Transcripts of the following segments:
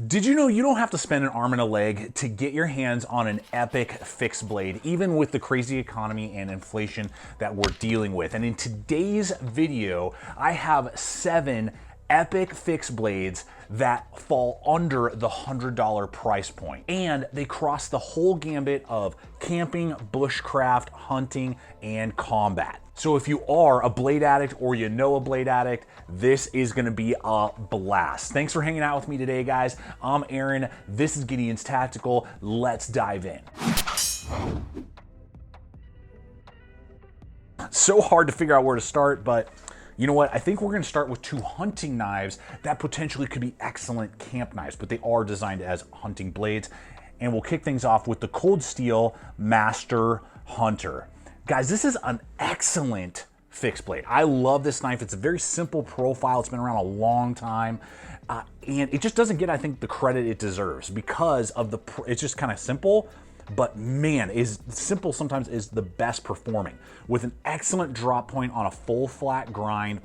Did you know you don't have to spend an arm and a leg to get your hands on an epic fixed blade, even with the crazy economy and inflation that we're dealing with? And in today's video, I have 7 epic fixed blades that fall under the $100 price point. And they cross the whole gambit of camping, bushcraft, hunting, and combat. So if you are a blade addict or you know a blade addict, this is gonna be a blast. Thanks for hanging out with me today, guys. I'm Aaron, this is Gideonstactical. Let's dive in. So hard to figure out where to start, but you know what? I think we're gonna start with 2 hunting knives that potentially could be excellent camp knives, but they are designed as hunting blades. And we'll kick things off with the Cold Steel Master Hunter. Guys, this is an excellent fixed blade. I love this knife. It's a very simple profile. It's been around a long time. And it just doesn't get, I think, the credit it deserves because of it's just kind of simple, but man, simple sometimes is the best performing. With an excellent drop point on a full flat grind,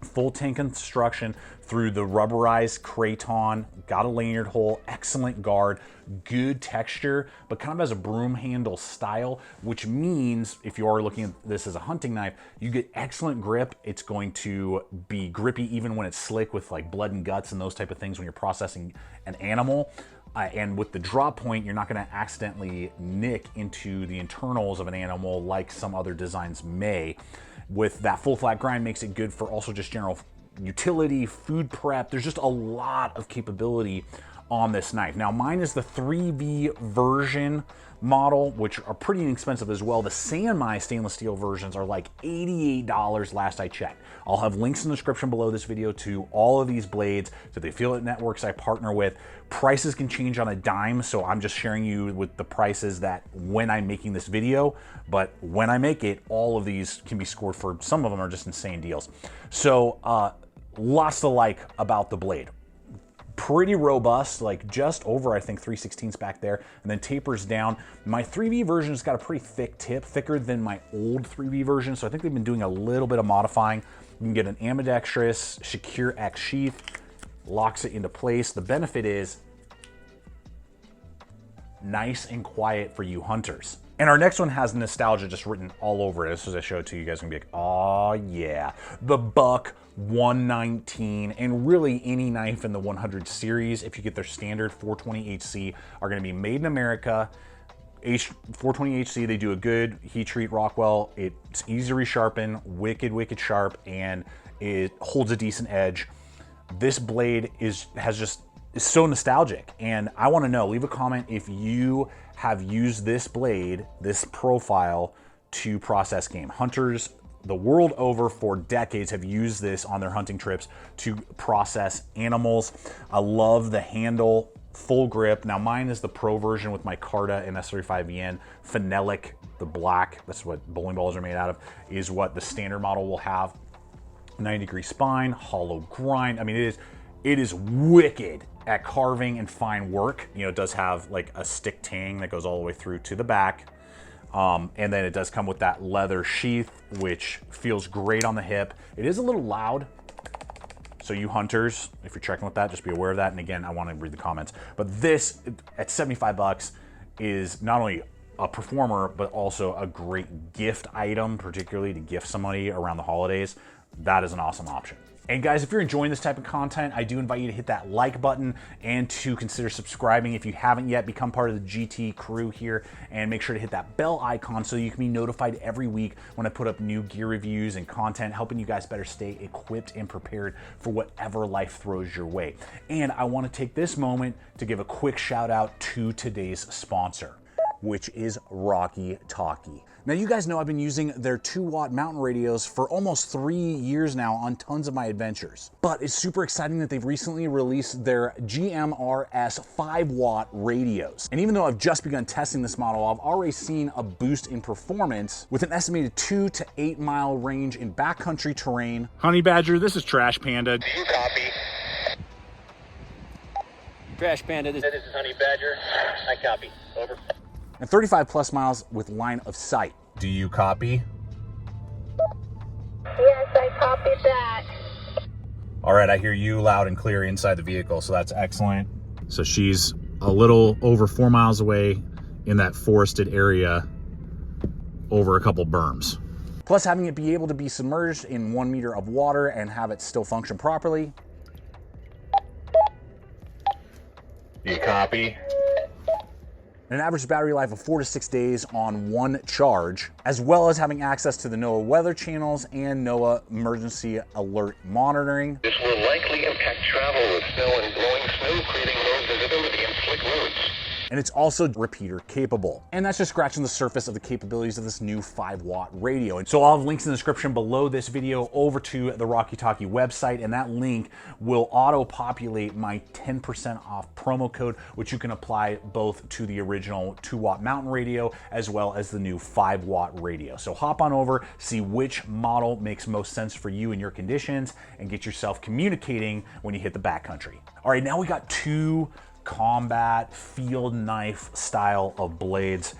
full tank construction through the rubberized craton, got a lanyard hole, excellent guard, good texture, but kind of as a broom handle style, which means if you are looking at this as a hunting knife, you get excellent grip. It's going to be grippy even when it's slick with like blood and guts and those type of things when you're processing an animal. And with the drop point, you're not going to accidentally nick into the internals of an animal like some other designs may. With that full flat grind makes it good for also just general utility, food prep. There's just a lot of capability on this knife. Now mine is the 3V version model, which are pretty inexpensive as well. The Sanmai stainless steel versions are like $88 last I checked. I'll have links in the description below this video to all of these blades, to the affiliate networks I partner with. Prices can change on a dime, so I'm just sharing you with the prices that when I'm making this video, but when I make it, all of these can be scored for, some of them are just insane deals. So lots to like about the blade. Pretty robust, like just over, I think, 3/16 back there, and then tapers down. My 3V version's got a pretty thick tip, thicker than my old 3V version, so I think they've been doing a little bit of modifying. You can get an ambidextrous Secure X sheath, locks it into place. The benefit is nice and quiet for you hunters. And our next one has nostalgia just written all over it. As I show it to you, you guys are gonna be like, oh yeah, the Buck 119, and really any knife in the 100 series, if you get their standard 420 HC, are gonna be made in America. 420 HC, they do a good heat treat Rockwell. It's easy to resharpen, wicked sharp, and it holds a decent edge. This blade is so nostalgic, and I want to know, leave a comment if you have used this blade, this profile, to process game. Hunters the world over for decades have used this on their hunting trips to process animals. I love the handle, full grip. Now mine is the pro version with my Carta and S35VN. Phenolic, the black, that's what bowling balls are made out of, is what the standard model will have. 90-degree spine, hollow grind. I mean, it is wicked at carving and fine work. You know, it does have like a stick tang that goes all the way through to the back. And then it does come with that leather sheath, which feels great on the hip. It is a little loud, so you hunters, if you're checking with that, just be aware of that. And again, I want to read the comments. But this, at 75 bucks, is not only a performer, but also a great gift item, particularly to gift somebody around the holidays. That is an awesome option. And guys, if you're enjoying this type of content, I do invite you to hit that like button and to consider subscribing if you haven't yet. Become part of the GT crew here, and make sure to hit that bell icon so you can be notified every week when I put up new gear reviews and content, helping you guys better stay equipped and prepared for whatever life throws your way. And I want to take this moment to give a quick shout out to today's sponsor, which is Rocky Talkie. Now you guys know I've been using their 2-watt mountain radios for almost 3 years now on tons of my adventures. But it's super exciting that they've recently released their GMRS 5-watt radios. And even though I've just begun testing this model, I've already seen a boost in performance with an estimated 2 to 8 mile range in backcountry terrain. Honey Badger, this is Trash Panda. Do you copy? Trash Panda, this is Honey Badger. I copy. Over. And 35 plus miles with line of sight. Do you copy? Yes, I copy that. All right, I hear you loud and clear inside the vehicle, so that's excellent. So she's a little over 4 miles away in that forested area over a couple berms. Plus, having it be able to be submerged in 1 meter of water and have it still function properly. You copy? An average battery life of 4 to 6 days on one charge, as well as having access to the NOAA weather channels and NOAA emergency alert monitoring. This will likely impact travel with snow and blowing snow, creating low visibility and slick roads. And it's also repeater capable. And that's just scratching the surface of the capabilities of this new 5-watt radio. And so I'll have links in the description below this video over to the Rocky Talkie website, and that link will auto-populate my 10% off promo code, which you can apply both to the original 2-watt mountain radio as well as the new 5-watt radio. So hop on over, see which model makes most sense for you and your conditions, and get yourself communicating when you hit the backcountry. All right, now we got 2 combat field knife style of blades.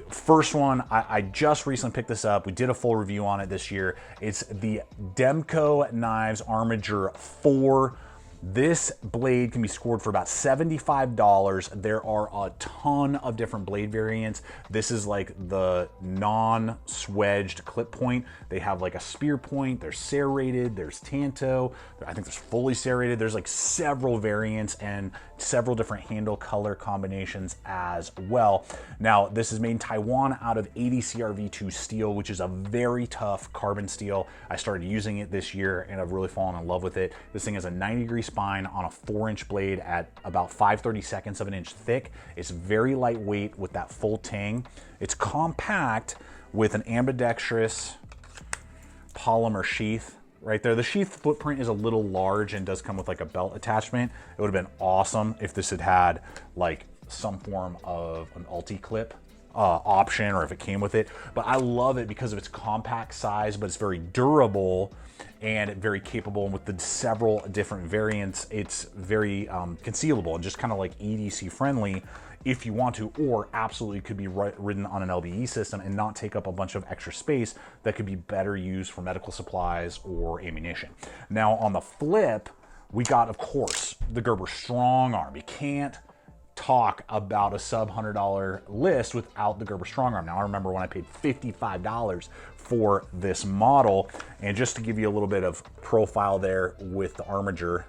First one, I just recently picked this up. We did a full review on it this year. It's the DEMKO Knives Armiger 4. This blade can be scored for about $75. There are a ton of different blade variants. This is like the non-swedged clip point. They have like a spear point, there's serrated, there's tanto, I think there's fully serrated. There's like several variants and several different handle color combinations as well. Now, this is made in Taiwan out of 80 CRV2 steel, which is a very tough carbon steel. I started using it this year and I've really fallen in love with it. This thing has a 90-degree spine on a 4-inch blade at about 5/32 of an inch thick. It's very lightweight with that full tang. It's compact with an ambidextrous polymer sheath right there. The sheath footprint is a little large and does come with like a belt attachment. It would have been awesome if this had had like some form of an ulti-clip option, or if it came with it. But I love it because of its compact size, but it's very durable and very capable. And with the several different variants, it's very concealable and just kind of like EDC friendly if you want to, or absolutely could be ridden on an LBE system and not take up a bunch of extra space that could be better used for medical supplies or ammunition. Now on the flip, we got, of course, the Gerber Strong Arm. You can't talk about a sub $100 list without the Gerber Strong Arm. Now I remember when I paid $55 for this model, and just to give you a little bit of profile there with the Armiger,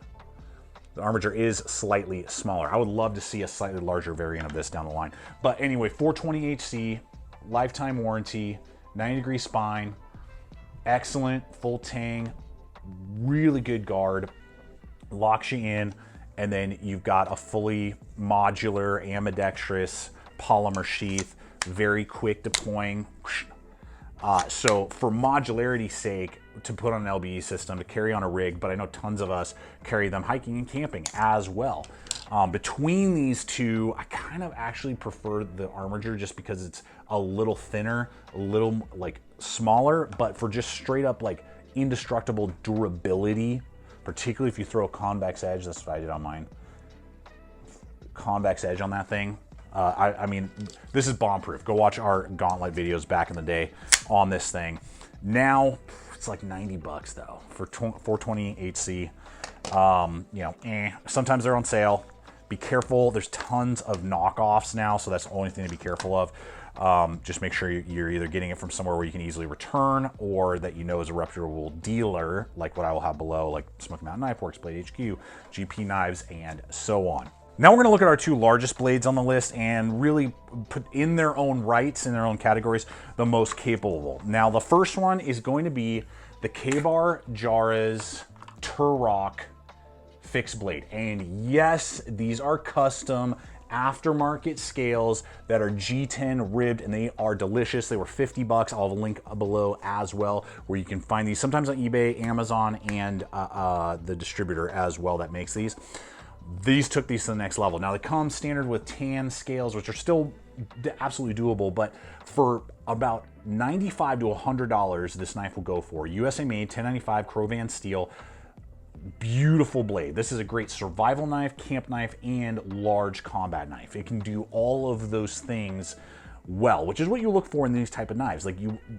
the Armiger is slightly smaller. I would love to see a slightly larger variant of this down the line. But anyway, 420 HC, lifetime warranty, 90-degree spine, excellent full tang, really good guard, locks you in, and then you've got a fully modular ambidextrous polymer sheath, very quick deploying. So for modularity's sake, to put on an LBE system, to carry on a rig, but I know tons of us carry them hiking and camping as well. Between these two, I kind of actually prefer the Armiger just because it's a little thinner, a little like smaller, but for just straight up like indestructible durability, particularly if you throw a convex edge, that's what I did on mine. Convex edge on that thing. I mean, this is bomb-proof. Go watch our Gauntlet videos back in the day on this thing. Now, it's like 90 bucks though for 420 HC. You know, sometimes they're on sale. Be careful. There's tons of knockoffs now, so that's the only thing to be careful of. Just make sure you're either getting it from somewhere where you can easily return, or that you know is a reputable dealer, like what I will have below, like Smoky Mountain Knife Works, Blade HQ, GP Knives, and so on. Now we're going to look at our 2 largest blades on the list and really put in their own rights, in their own categories, the most capable. Now the first one is going to be the Ka-Bar Jarrah's Turok fixed blade. And yes, these are custom aftermarket scales that are G10 ribbed, and they are delicious. They were 50 bucks. I'll have a link below as well where you can find these sometimes on eBay, Amazon, and the distributor as well that makes these. These took these to the next level. Now they come standard with tan scales, which are still absolutely doable, but for about $95 to $100, this knife will go for. USA made, 1095 Crovan steel, beautiful blade. This is a great survival knife, camp knife, and large combat knife. It can do all of those things well, which is what you look for in these type of knives. Like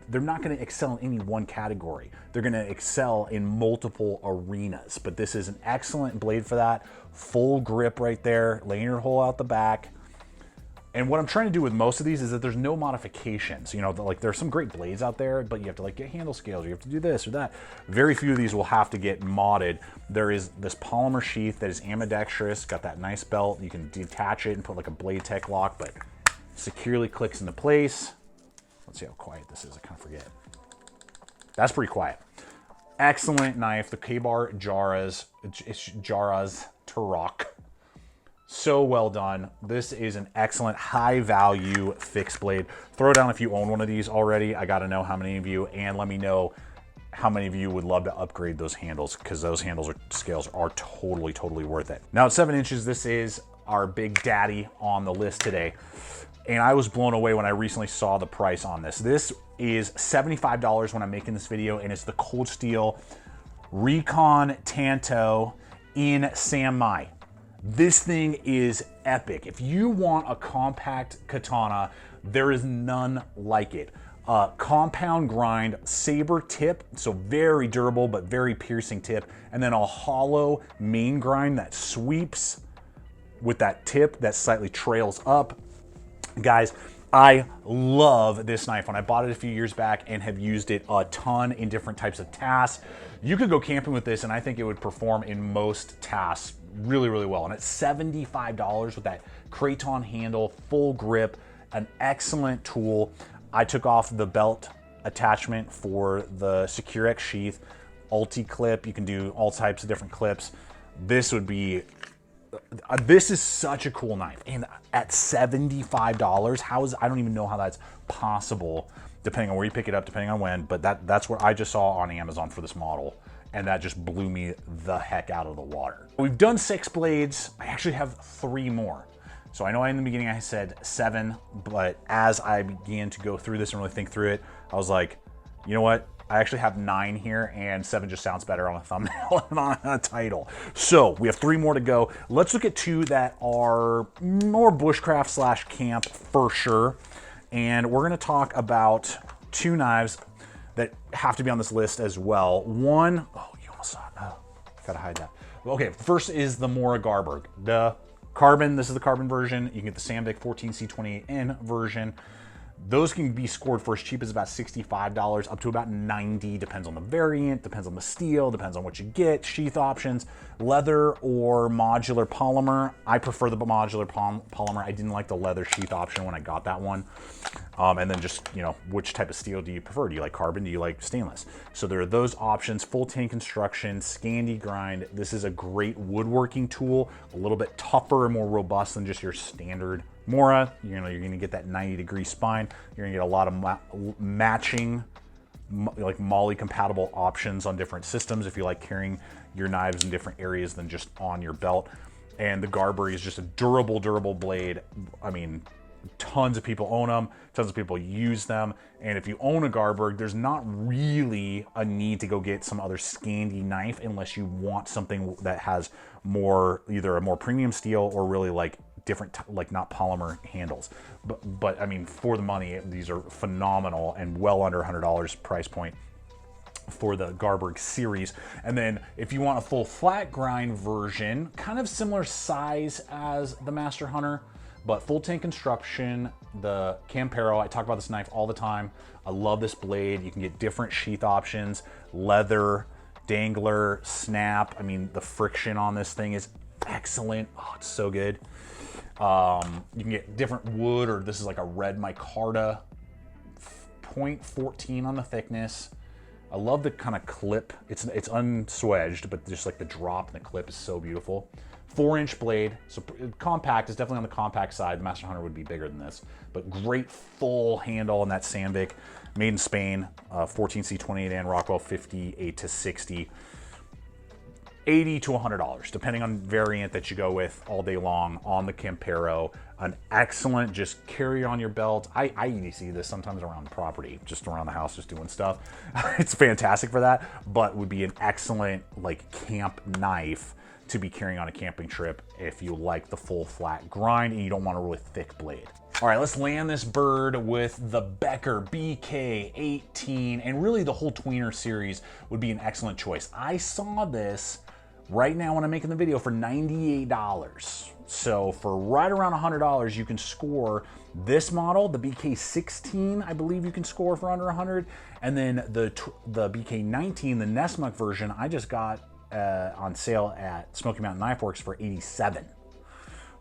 they're not going to excel in any one category. They're going to excel in multiple arenas, but this is an excellent blade for that. Full grip right there, lanyard hole out the back. And what I'm trying to do with most of these is that there's no modifications. You know, like there's some great blades out there, but you have to like get handle scales, you have to do this or that. Very few of these will have to get modded. There is this polymer sheath that is ambidextrous, got that nice belt. You can detach it and put like a blade tech lock, but securely clicks into place. Let's see how quiet this is, I kind of forget. That's pretty quiet. Excellent knife, the K-Bar Jara's Turok. So well done. This is an excellent high value fixed blade. Throw down if you own one of these already. I got to know how many of you, and let me know how many of you would love to upgrade those handles, because those handles or scales are totally worth it. Now at 7 inches, this is our big daddy on the list today. And I was blown away when I recently saw the price on this. This is $75 when I'm making this video, and it's the Cold Steel Recon Tanto in Samurai. This thing is epic. If you want a compact katana, there is none like it. Compound grind, saber tip, so very durable but very piercing tip, and then a hollow main grind that sweeps with that tip that slightly trails up. Guys, I love this knife. When I bought it a few years back and have used it a ton in different types of tasks, you could go camping with this and I think it would perform in most tasks really well. And at $75 with that craton handle, full grip, an excellent tool. I took off the belt attachment for the SecureX sheath, ulti-clip. You can do all types of different clips. This would be, this is such a cool knife. And at $75, I don't even know how that's possible, depending on where you pick it up, depending on when, but that's what I just saw on Amazon for this model. And that just blew me the heck out of the water. We've done 6 blades. I actually have 3 more. So I know in the beginning I said 7, but as I began to go through this and really think through it, I was like, you know what? I actually have 9 here, and 7 just sounds better on a thumbnail and on a title. So we have 3 more to go. Let's look at 2 that are more bushcraft slash camp for sure. And we're gonna talk about 2 knives that have to be on this list as well. One, oh, you almost saw it. Oh, gotta hide that. Okay, first is the Mora Garberg. The carbon, this is the carbon version. You can get the Sandvik 14C28N version. Those can be scored for as cheap as about $65 up to about $90, depends on the variant, depends on the steel, depends on what you get, sheath options, leather or modular polymer. I prefer the modular polymer. I didn't like the leather sheath option when I got that one. And then just, you know, which type of steel do you prefer? Do you like carbon? Do you like stainless? So there are those options, full tank construction, Scandi grind. This is a great woodworking tool, a little bit tougher and more robust than just your standard Mora. You know, you're gonna get that 90-degree spine. You're gonna get a lot of matching, like MOLLE compatible options on different systems if you like carrying your knives in different areas than just on your belt. And the Garberg is just a durable blade. I mean, tons of people own them, tons of people use them. And if you own a Garberg, there's not really a need to go get some other Scandi knife unless you want something that has more, either a more premium steel or really like different, like not polymer handles. But I mean, for the money, these are phenomenal and well under $100 price point for the Garberg series. And then if you want a full flat grind version, kind of similar size as the Master Hunter, but full tank construction, the Campero, I talk about this knife all the time. I love this blade. You can get different sheath options, leather, dangler, snap. I mean, the friction on this thing is excellent. Oh, it's so good. You can get different wood, or this is like a red micarta, 0.14 on the thickness. I love the kind of clip. It's unswedged, but just like the drop and the clip is so beautiful. 4-inch blade, so compact, is definitely on the compact side. The Master Hunter would be bigger than this, but great full handle on that Sandvik, made in Spain, 14C28N Rockwell 58-60, $80 to $100, depending on variant that you go with all day long on the Campero. An excellent, just carry on your belt. I EDC this sometimes around the property, just around the house, just doing stuff. It's fantastic for that, but would be an excellent like camp knife to be carrying on a camping trip if you like the full flat grind and you don't want a really thick blade. All right, let's land this bird with the Becker BK18, and really the whole tweener series would be an excellent choice. I saw this right now when I'm making the video for $98. So for right around $100, you can score this model, the BK16, I believe you can score for under 100, and then the BK19, the Nesmuk version, I just got on sale at Smoky Mountain Knife Works for $87.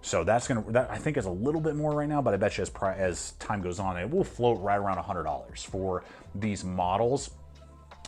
So that I think is a little bit more right now, but I bet you as time goes on, it will float right around $100 for these models.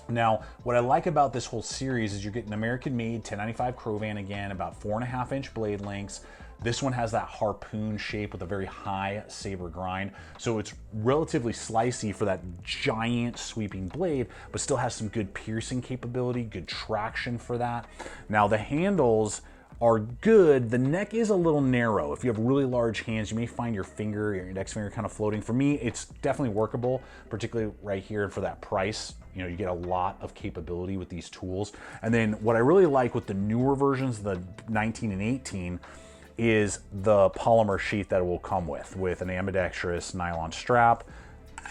Now, what I like about this whole series is you're getting American-made 1095 Crovan again, about 4.5-inch blade lengths. This one has that harpoon shape with a very high saber grind, so it's relatively slicey for that giant sweeping blade, but still has some good piercing capability, good traction for that. Now, the handles are good. The neck is a little narrow. If you have really large hands, you may find your finger, your index finger kind of floating. For me, it's definitely workable, particularly right here for that price. You know, you get a lot of capability with these tools. And then what I really like with the newer versions, the 19 and 18, is the polymer sheath that it will come with an ambidextrous nylon strap,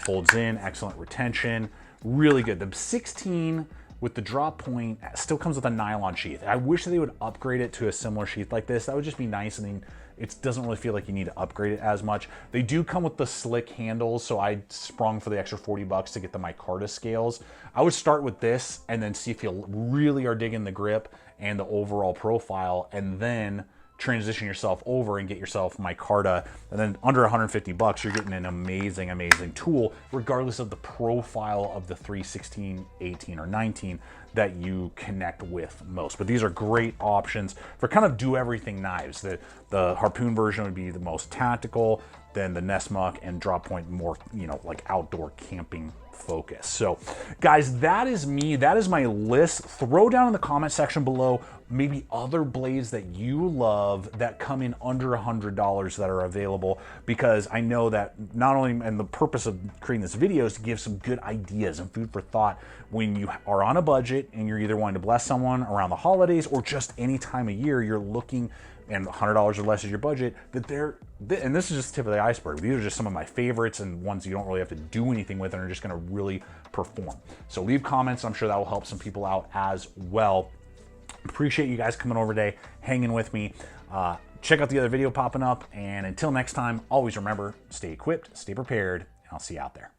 folds in, excellent retention, really good. The 16 with the drop point still comes with a nylon sheath. I wish they would upgrade it to a similar sheath like this. That would just be nice. I mean, it doesn't really feel like you need to upgrade it as much. They do come with the slick handles, so I sprung for the extra $40 to get the micarta scales. I would start with this and then see if you really are digging the grip and the overall profile, and then transition yourself over and get yourself micarta, and then under 150 bucks, you're getting an amazing, amazing tool, regardless of the profile of the 316, 18, or 19 that you connect with most. But these are great options for kind of do-everything knives. The Harpoon version would be the most tactical, then the Nesmuk and Drop Point more, you know, like outdoor camping focus. So guys, that is me. That is my list. Throw down in the comment section below maybe other blades that you love that come in under $100 that are available, because I know that not only, and the purpose of creating this video is to give some good ideas and food for thought when you are on a budget and you're either wanting to bless someone around the holidays or just any time of year you're looking, and $100 or less is your budget, and this is just the tip of the iceberg. These are just some of my favorites and ones you don't really have to do anything with and are just gonna really perform. So leave comments, I'm sure that will help some people out as well. Appreciate you guys coming over today, hanging with me. Check out the other video popping up, and until next time, always remember, stay equipped, stay prepared, and I'll see you out there.